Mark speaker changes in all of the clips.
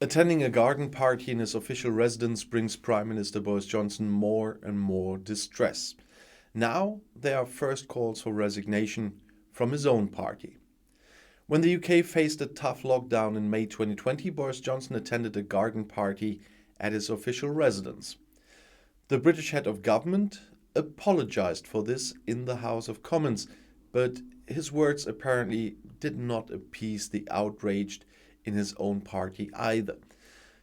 Speaker 1: Attending a garden party in his official residence brings Prime Minister Boris Johnson more and more distress. Now there are first calls for resignation from his own party. When the UK faced a tough lockdown in May 2020, Boris Johnson attended a garden party at his official residence. The British head of government apologized for this in the House of Commons, but his words apparently did not appease the outraged in his own party either.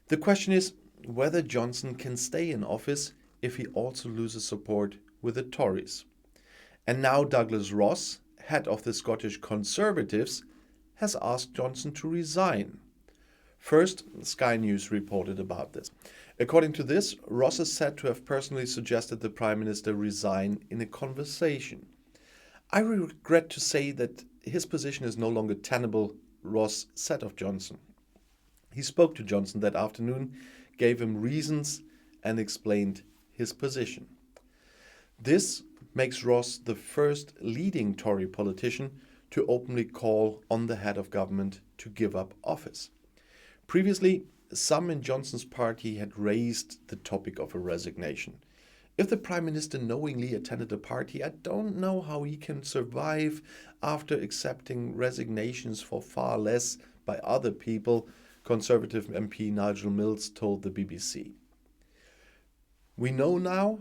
Speaker 1: The question is whether Johnson can stay in office if he also loses support with the Tories. And now Douglas Ross, head of the Scottish Conservatives, has asked Johnson to resign. First, Sky News reported about this. According to this, Ross is said to have personally suggested the Prime Minister resign in a conversation. I regret to say that his position is no longer tenable, Ross said of Johnson. He spoke to Johnson that afternoon, gave him reasons and explained his position. This makes Ross the first leading Tory politician to openly call on the head of government to give up office. Previously, some in Johnson's party had raised the topic of a resignation. If the Prime Minister knowingly attended a party, I don't know how he can survive after accepting resignations for far less by other people, Conservative MP Nigel Mills told the BBC. We know now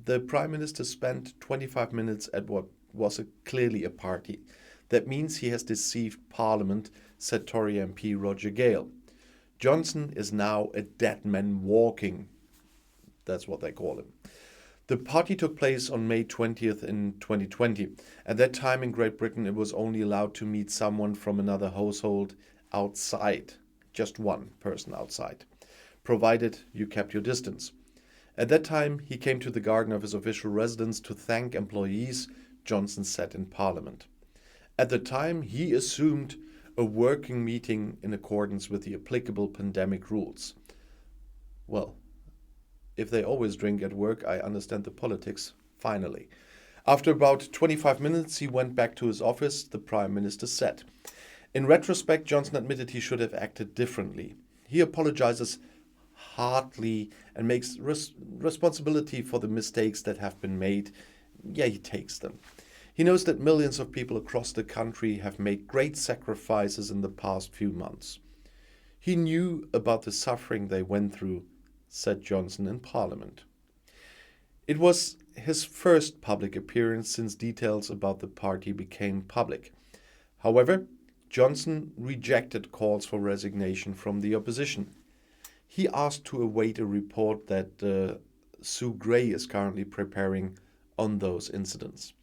Speaker 1: the Prime Minister spent 25 minutes at what was clearly a party. That means he has deceived Parliament, said Tory MP Roger Gale. Johnson is now a dead man walking. That's what they call him. The party took place on May 20th in 2020. At that time in Great Britain, it was only allowed to meet someone from another household outside, just one person outside, provided you kept your distance. At that time, he came to the garden of his official residence to thank employees, Johnson said in Parliament. At the time, he assumed a working meeting in accordance with the applicable pandemic rules. Well, if they always drink at work, I understand the politics, finally. After about 25 minutes, he went back to his office, the Prime Minister said. In retrospect, Johnson admitted he should have acted differently. He apologizes heartily and makes responsibility for the mistakes that have been made. Yeah, he takes them. He knows that millions of people across the country have made great sacrifices in the past few months. He knew about the suffering they went through, said Johnson in Parliament. It was his first public appearance since details about the party became public. However, Johnson rejected calls for resignation from the opposition. He asked to await a report that Sue Gray is currently preparing on those incidents.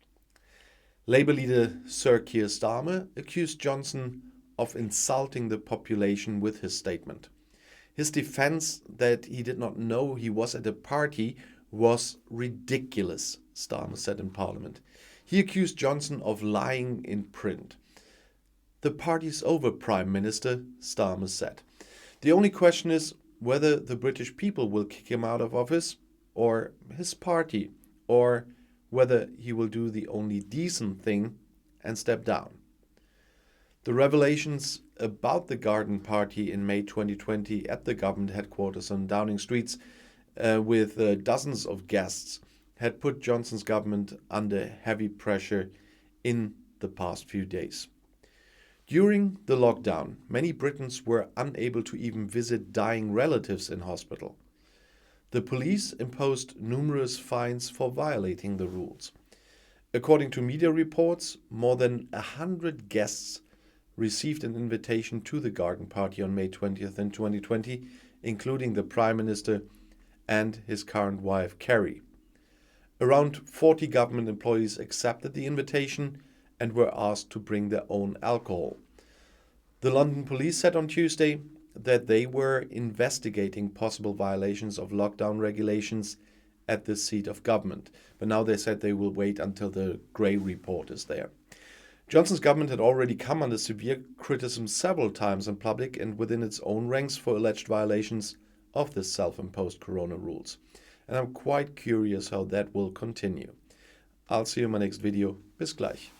Speaker 1: Labour leader Sir Keir Starmer accused Johnson of insulting the population with his statement. His defense that he did not know he was at a party was ridiculous, Starmer said in Parliament. He accused Johnson of lying in print. The party's over, Prime Minister, Starmer said. The only question is whether the British people will kick him out of office, or his party, or whether he will do the only decent thing and step down. The revelations about the garden party in May 2020 at the government headquarters on Downing Street with dozens of guests had put Johnson's government under heavy pressure in the past few days. During the lockdown, many Britons were unable to even visit dying relatives in hospital. The police imposed numerous fines for violating the rules. According to media reports, more than 100 guests received an invitation to the garden party on May 20th in 2020, including the Prime Minister and his current wife, Kerry. Around 40 government employees accepted the invitation and were asked to bring their own alcohol. The London police said on Tuesday that they were investigating possible violations of lockdown regulations at the seat of government. But now they said they will wait until the Gray report is there. Johnson's government had already come under severe criticism several times in public and within its own ranks for alleged violations of the self-imposed corona rules. And I'm quite curious how that will continue. I'll see you in my next video. Bis gleich.